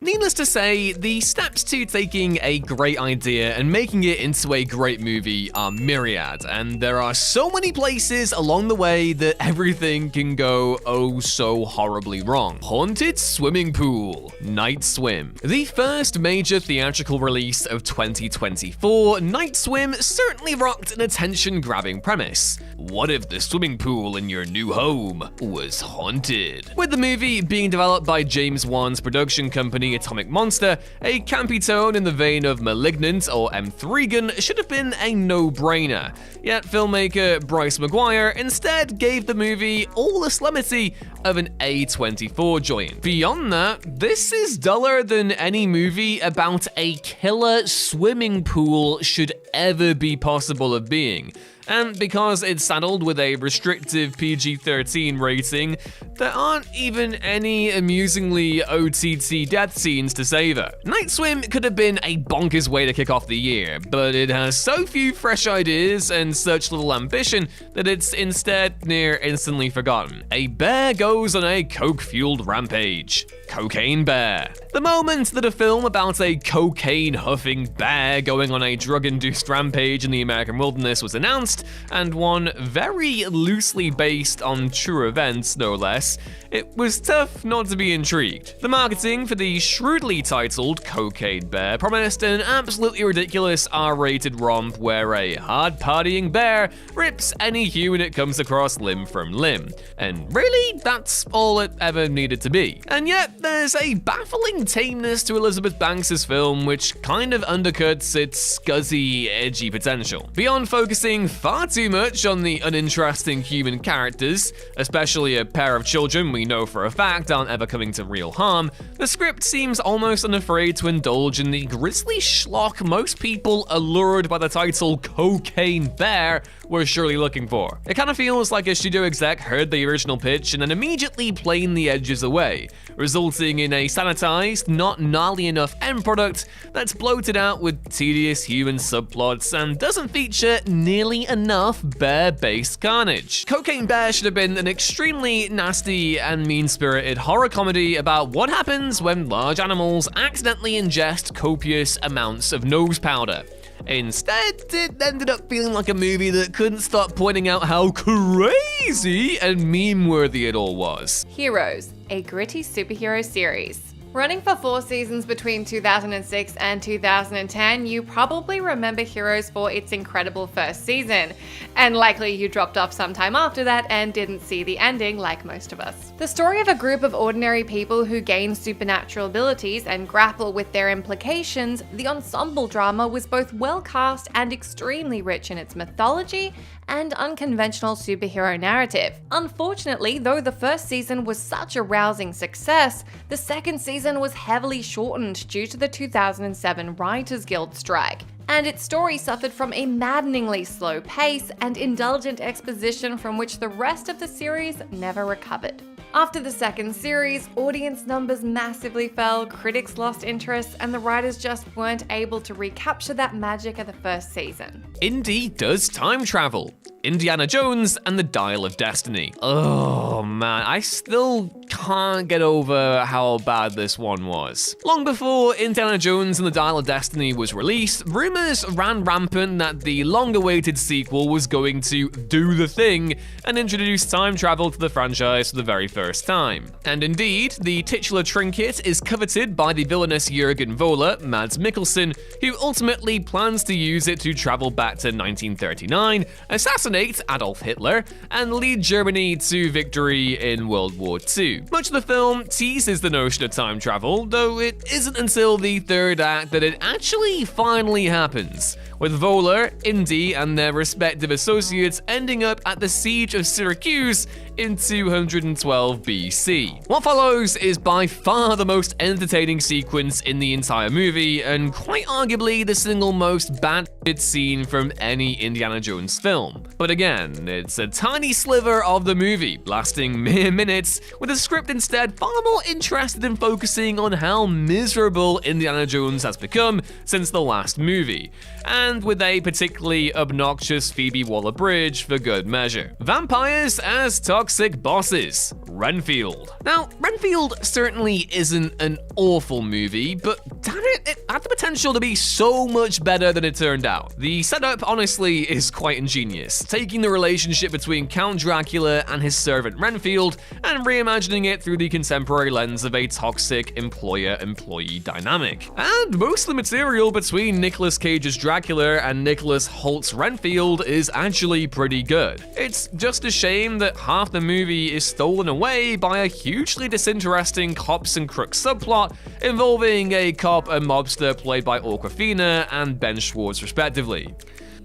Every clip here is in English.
Needless to say, the steps to taking a great idea and making it into a great movie are myriad, and there are so many places along the way that everything can go oh so horribly wrong. Haunted Swimming Pool, Night Swim. The first major theatrical release of 2024, Night Swim certainly rocked an attention-grabbing premise. What if the swimming pool in your new home was haunted? With the movie being developed by James Wan's production company Atomic Monster, a campy tone in the vein of Malignant or M3gan should have been a no-brainer. Yet filmmaker Bryce Maguire instead gave the movie all the solemnity of an A24 joint. Beyond that, this is duller than any movie about a killer swimming pool should ever be possible of being. And because it's saddled with a restrictive PG-13 rating, there aren't even any amusingly OTT death scenes to savor. Night Swim could have been a bonkers way to kick off the year, but it has so few fresh ideas and such little ambition that it's instead near instantly forgotten. A bear goes on a coke-fueled rampage. Cocaine Bear. The moment that a film about a cocaine-huffing bear going on a drug-induced rampage in the American wilderness was announced, and one very loosely based on true events, no less, it was tough not to be intrigued. The marketing for the shrewdly titled Cocaine Bear promised an absolutely ridiculous R-rated romp where a hard-partying bear rips any human it comes across limb from limb. And really, that's all it ever needed to be. And yet, there's a baffling tameness to Elizabeth Banks' film which kind of undercuts its scuzzy, edgy potential. Beyond focusing far too much on the uninteresting human characters, especially a pair of children we know for a fact aren't ever coming to real harm, the script seems almost unafraid to indulge in the grisly schlock most people allured by the title Cocaine Bear were surely looking for. It kind of feels like a studio exec heard the original pitch and then immediately planed the edges away, resulting in a sanitized, not gnarly enough end product that's bloated out with tedious human subplots and doesn't feature nearly enough bear-based carnage. Cocaine Bear should have been an extremely nasty and mean-spirited horror comedy about what happens when large animals accidentally ingest copious amounts of nose powder. Instead, it ended up feeling like a movie that couldn't stop pointing out how crazy and meme-worthy it all was. Heroes, a gritty superhero series. Running for 4 seasons between 2006 and 2010, you probably remember Heroes for its incredible first season, and likely you dropped off sometime after that and didn't see the ending like most of us. The story of a group of ordinary people who gain supernatural abilities and grapple with their implications, the ensemble drama was both well cast and extremely rich in its mythology and unconventional superhero narrative. Unfortunately, though the first season was such a rousing success, the second season was heavily shortened due to the 2007 Writers Guild strike, and its story suffered from a maddeningly slow pace and indulgent exposition from which the rest of the series never recovered. After the second series, audience numbers massively fell, critics lost interest, and the writers just weren't able to recapture that magic of the first season. Indy does time travel. Indiana Jones and the Dial of Destiny. Oh man, I still can't get over how bad this one was. Long before Indiana Jones and the Dial of Destiny was released, rumors ran rampant that the long-awaited sequel was going to do the thing and introduce time travel to the franchise for the very first time. And indeed, the titular trinket is coveted by the villainous Jürgen Voller, Mads Mikkelsen, who ultimately plans to use it to travel back to 1939, assassinate Adolf Hitler, and lead Germany to victory in World War II. Much of the film teases the notion of time travel, though it isn't until the third act that it actually finally happens, with Voller, Indy, and their respective associates ending up at the Siege of Syracuse in 212 BC. What follows is by far the most entertaining sequence in the entire movie, and quite arguably the single most bad scene from any Indiana Jones film. But again, it's a tiny sliver of the movie, lasting mere minutes, with the script instead far more interested in focusing on how miserable Indiana Jones has become since the last movie, and with a particularly obnoxious Phoebe Waller-Bridge for good measure. Vampires as target toxic bosses, Renfield. Now, Renfield certainly isn't an awful movie, but damn it had the potential to be so much better than it turned out. The setup, honestly, is quite ingenious, taking the relationship between Count Dracula and his servant Renfield and reimagining it through the contemporary lens of a toxic employer-employee dynamic. And most of the material between Nicolas Cage's Dracula and Nicholas Holt's Renfield is actually pretty good. It's just a shame that half the movie is stolen away by a hugely disinteresting cops and crooks subplot involving a cop and mobster played by Awkwafina and Ben Schwartz respectively.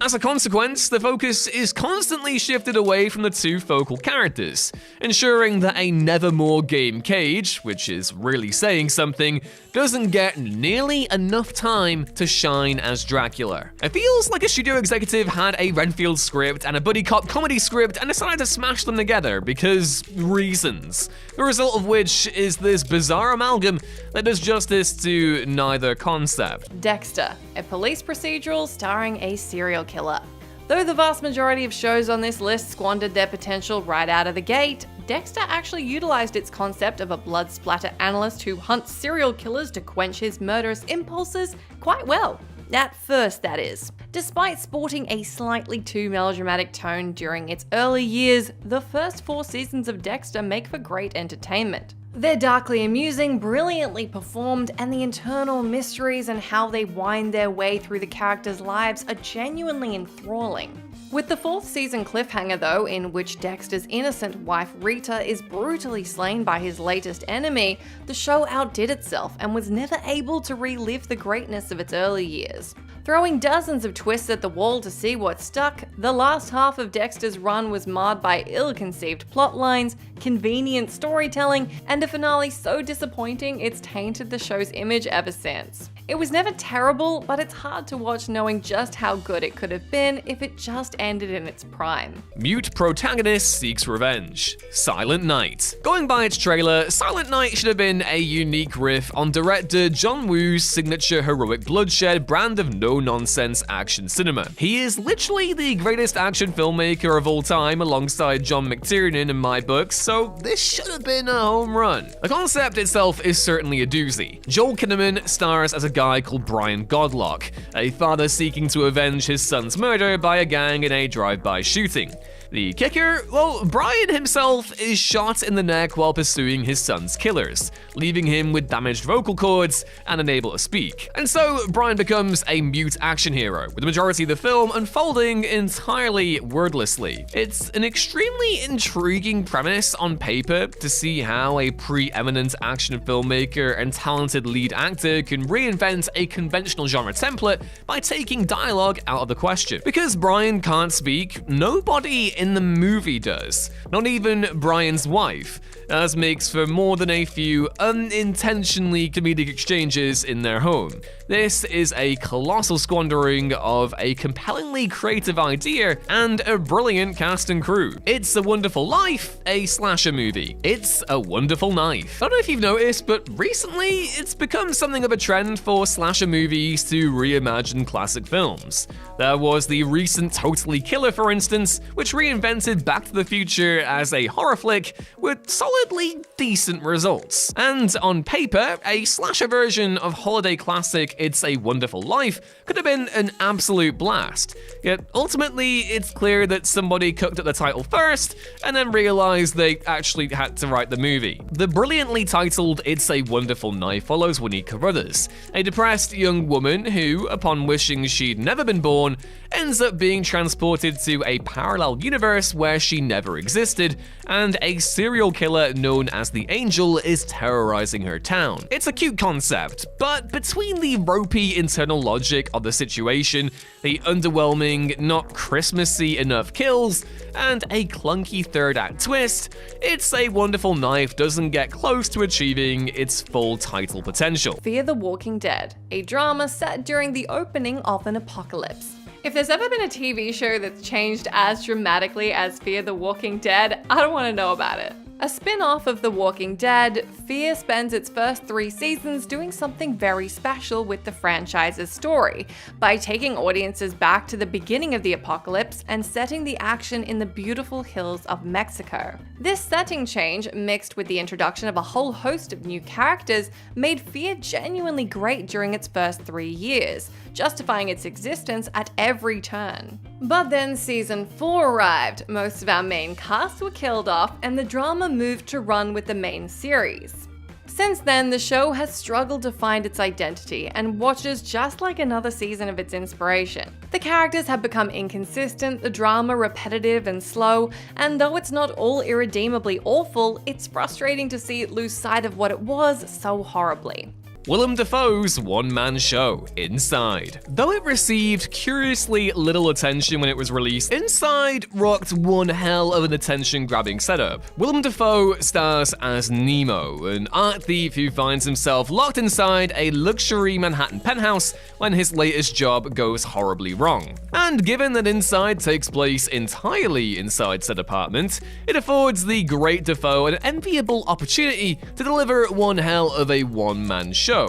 As a consequence, the focus is constantly shifted away from the two focal characters, ensuring that a nevermore game Cage, which is really saying something, doesn't get nearly enough time to shine as Dracula. It feels like a studio executive had a Renfield script and a buddy cop comedy script and decided to smash them together because reasons. The result of which is this bizarre amalgam that does justice to neither concept. Dexter, a police procedural starring a serial killer. Though the vast majority of shows on this list squandered their potential right out of the gate, Dexter actually utilized its concept of a blood splatter analyst who hunts serial killers to quench his murderous impulses quite well. At first, that is. Despite sporting a slightly too melodramatic tone during its early years, the first 4 seasons of Dexter make for great entertainment. They're darkly amusing, brilliantly performed, and the internal mysteries and how they wind their way through the characters' lives are genuinely enthralling. With the 4th season cliffhanger though, in which Dexter's innocent wife Rita is brutally slain by his latest enemy, the show outdid itself and was never able to relive the greatness of its early years. Throwing dozens of twists at the wall to see what stuck, the last half of Dexter's run was marred by ill-conceived plot lines, convenient storytelling, and a finale so disappointing it's tainted the show's image ever since. It was never terrible, but it's hard to watch knowing just how good it could have been if it just ended in its prime. Mute protagonist seeks revenge, Silent Night. Going by its trailer, Silent Night should have been a unique riff on director John Woo's signature heroic bloodshed brand of no-nonsense action cinema. He is literally the greatest action filmmaker of all time alongside John McTiernan in my books, so this should have been a home run. The concept itself is certainly a doozy. Joel Kinnaman stars as a guy called Brian Godlock, a father seeking to avenge his son's murder by a gang in a drive-by shooting. The kicker? Well, Brian himself is shot in the neck while pursuing his son's killers, leaving him with damaged vocal cords and unable to speak. And so, Brian becomes a mute action hero, with the majority of the film unfolding entirely wordlessly. It's an extremely intriguing premise on paper to see how a preeminent action filmmaker and talented lead actor can reinvent a conventional genre template by taking dialogue out of the question. Because Brian can't speak, nobody in the movie does, not even Brian's wife, as makes for more than a few unintentionally comedic exchanges in their home. This is a colossal squandering of a compellingly creative idea and a brilliant cast and crew. It's a Wonderful Life, a slasher movie. It's a wonderful knife. I don't know if you've noticed, but recently it's become something of a trend for slasher movies to reimagine classic films. There was the recent Totally Killer, for instance, which reinvented Back to the Future as a horror flick with solidly decent results. And on paper, a slasher version of holiday classic It's a Wonderful Life could have been an absolute blast. Yet ultimately, it's clear that somebody cooked up the title first and then realized they actually had to write the movie. The brilliantly titled It's a Wonderful Knife follows Winnie Carruthers, a depressed young woman who, upon wishing she'd never been born, ends up being transported to a parallel universe where she never existed, and a serial killer known as the Angel is terrorizing her town. It's a cute concept, but between the ropey internal logic of the situation, the underwhelming, not Christmassy enough kills, and a clunky third act twist, It's a Wonderful Knife doesn't get close to achieving its full title potential. Fear the Walking Dead, a drama set during the opening of an apocalypse. If there's ever been a TV show that's changed as dramatically as Fear the Walking Dead, I don't want to know about it. A spin-off of The Walking Dead, Fear spends its first 3 seasons doing something very special with the franchise's story, by taking audiences back to the beginning of the apocalypse and setting the action in the beautiful hills of Mexico. This setting change, mixed with the introduction of a whole host of new characters, made Fear genuinely great during its first 3 years, justifying its existence at every turn. But then season 4 arrived, most of our main cast were killed off, and the drama moved to run with the main series. Since then, the show has struggled to find its identity and watches just like another season of its inspiration. The characters have become inconsistent, the drama repetitive and slow, and though it's not all irredeemably awful, it's frustrating to see it lose sight of what it was so horribly. Willem Dafoe's one-man show, Inside. Though it received curiously little attention when it was released, Inside rocked one hell of an attention-grabbing setup. Willem Dafoe stars as Nemo, an art thief who finds himself locked inside a luxury Manhattan penthouse when his latest job goes horribly wrong. And given that Inside takes place entirely inside said apartment, it affords the great Dafoe an enviable opportunity to deliver one hell of a one-man show,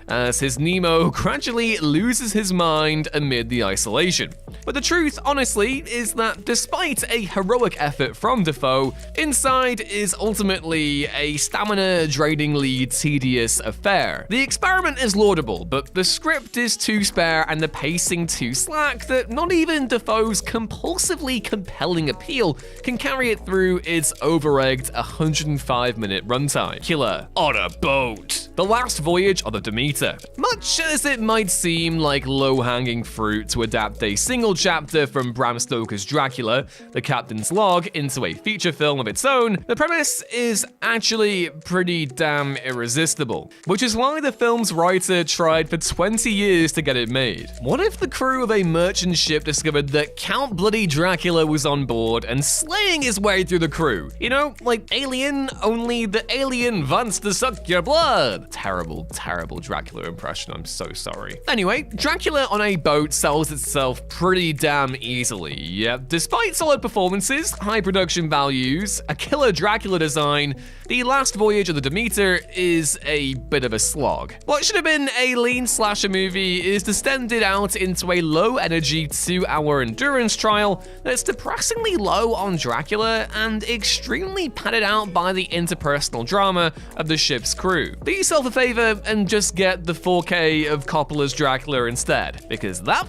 as his Nemo gradually loses his mind amid the isolation. But the truth, honestly, is that despite a heroic effort from Dafoe, Inside is ultimately a stamina-drainingly tedious affair. The experiment is laudable, but the script is too spare and the pacing too slack that not even Dafoe's compulsively compelling appeal can carry it through its over-egged 105-minute runtime. Killer on a boat. The last voyage of the Demeter. Much as it might seem like low-hanging fruit to adapt a single chapter from Bram Stoker's Dracula, The Captain's Log, into a feature film of its own, the premise is actually pretty damn irresistible, which is why the film's writer tried for 20 years to get it made. What if the crew of a merchant ship discovered that Count Bloody Dracula was on board and slaying his way through the crew? You know, like Alien, only the alien wants to suck your blood. Terrible Dracula impression, I'm so sorry. Anyway, Dracula on a boat sells itself pretty damn easily. Yeah, despite solid performances, high production values, a killer Dracula design, the last voyage of the Demeter is a bit of a slog. What should have been a lean slasher movie is distended out into a low-energy 2-hour endurance trial that's depressingly low on Dracula and extremely padded out by the interpersonal drama of the ship's crew. Do yourself a favor and just get the 4K of Coppola's Dracula instead, because that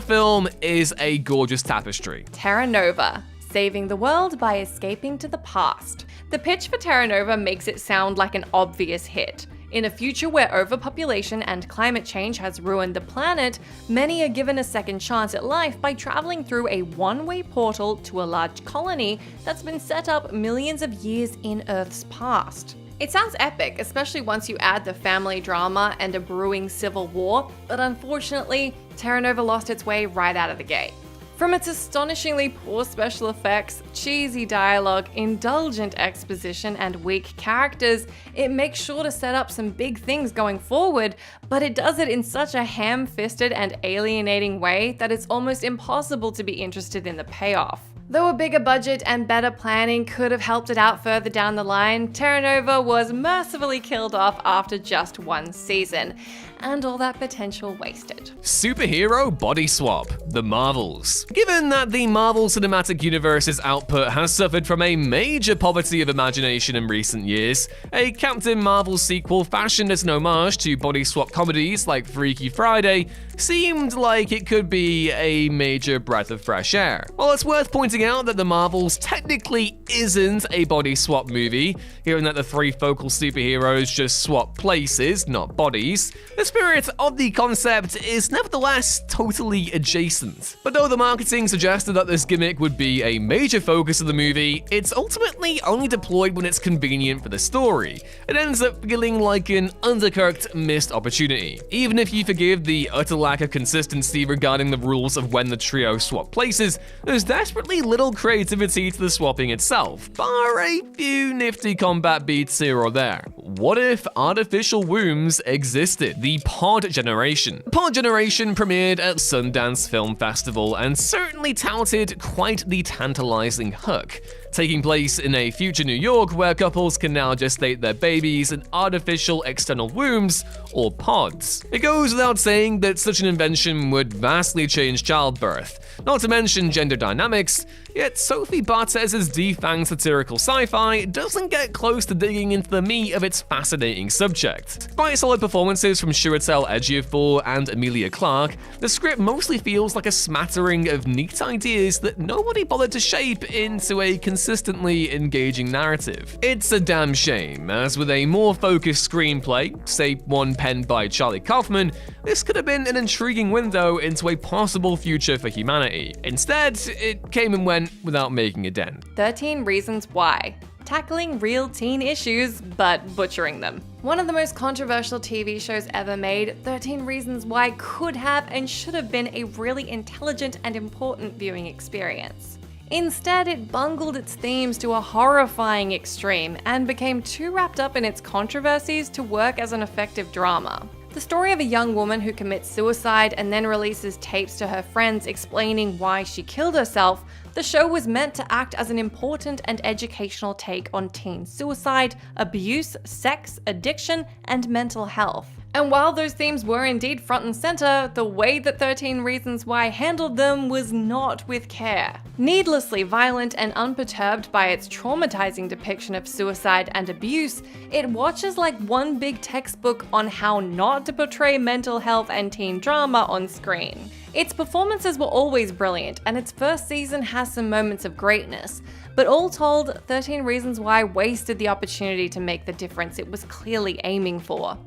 film is a gorgeous tapestry. Terra Nova, saving the world by escaping to the past. The pitch for Terra Nova makes it sound like an obvious hit. In a future where overpopulation and climate change has ruined the planet, many are given a second chance at life by traveling through a one-way portal to a large colony that's been set up millions of years in Earth's past. It sounds epic, especially once you add the family drama and a brewing civil war, but unfortunately, Terra Nova lost its way right out of the gate. From its astonishingly poor special effects, cheesy dialogue, indulgent exposition, and weak characters, it makes sure to set up some big things going forward, but it does it in such a ham-fisted and alienating way that it's almost impossible to be interested in the payoff. Though a bigger budget and better planning could have helped it out further down the line, Terra Nova was mercifully killed off after just 1 season, and all that potential wasted. Superhero body swap, The Marvels. Given that the Marvel Cinematic Universe's output has suffered from a major poverty of imagination in recent years, a Captain Marvel sequel fashioned as an homage to body swap comedies like Freaky Friday seemed like it could be a major breath of fresh air. While it's worth pointing out that The Marvels technically isn't a body swap movie, given that the 3 focal superheroes just swap places, not bodies, the spirit of the concept is nevertheless totally adjacent. But though the marketing suggested that this gimmick would be a major focus of the movie, it's ultimately only deployed when it's convenient for the story. It ends up feeling like an undercooked missed opportunity. Even if you forgive the utter lack of consistency regarding the rules of when the trio swap places, there's desperately little creativity to the swapping itself, bar a few nifty combat beats here or there. What if artificial wombs existed? The Pod Generation. Pod Generation premiered at Sundance Film Festival and certainly touted quite the tantalizing hook. taking place in a future New York where couples can now gestate their babies in artificial external wombs, or pods. It goes without saying that such an invention would vastly change childbirth, not to mention gender dynamics, yet Sophie Bartez's defanged satirical sci-fi doesn't get close to digging into the meat of its fascinating subject. Despite solid performances from Chiwetel Ejiofor and Emilia Clarke, the script mostly feels like a smattering of neat ideas that nobody bothered to shape into a consistently engaging narrative. It's a damn shame, as with a more focused screenplay, say one penned by Charlie Kaufman, this could have been an intriguing window into a possible future for humanity. Instead, it came and went without making a dent. 13 Reasons Why. Tackling real teen issues, but butchering them. One of the most controversial TV shows ever made, 13 Reasons Why could have and should have been a really intelligent and important viewing experience. Instead, it bungled its themes to a horrifying extreme and became too wrapped up in its controversies to work as an effective drama. The story of a young woman who commits suicide and then releases tapes to her friends explaining why she killed herself, the show was meant to act as an important and educational take on teen suicide, abuse, sex, addiction, and mental health. And while those themes were indeed front and center, the way that 13 Reasons Why handled them was not with care. Needlessly violent and unperturbed by its traumatizing depiction of suicide and abuse, it watches like one big textbook on how not to portray mental health and teen drama on screen. Its performances were always brilliant, and its first season has some moments of greatness, but all told, 13 Reasons Why wasted the opportunity to make the difference it was clearly aiming for.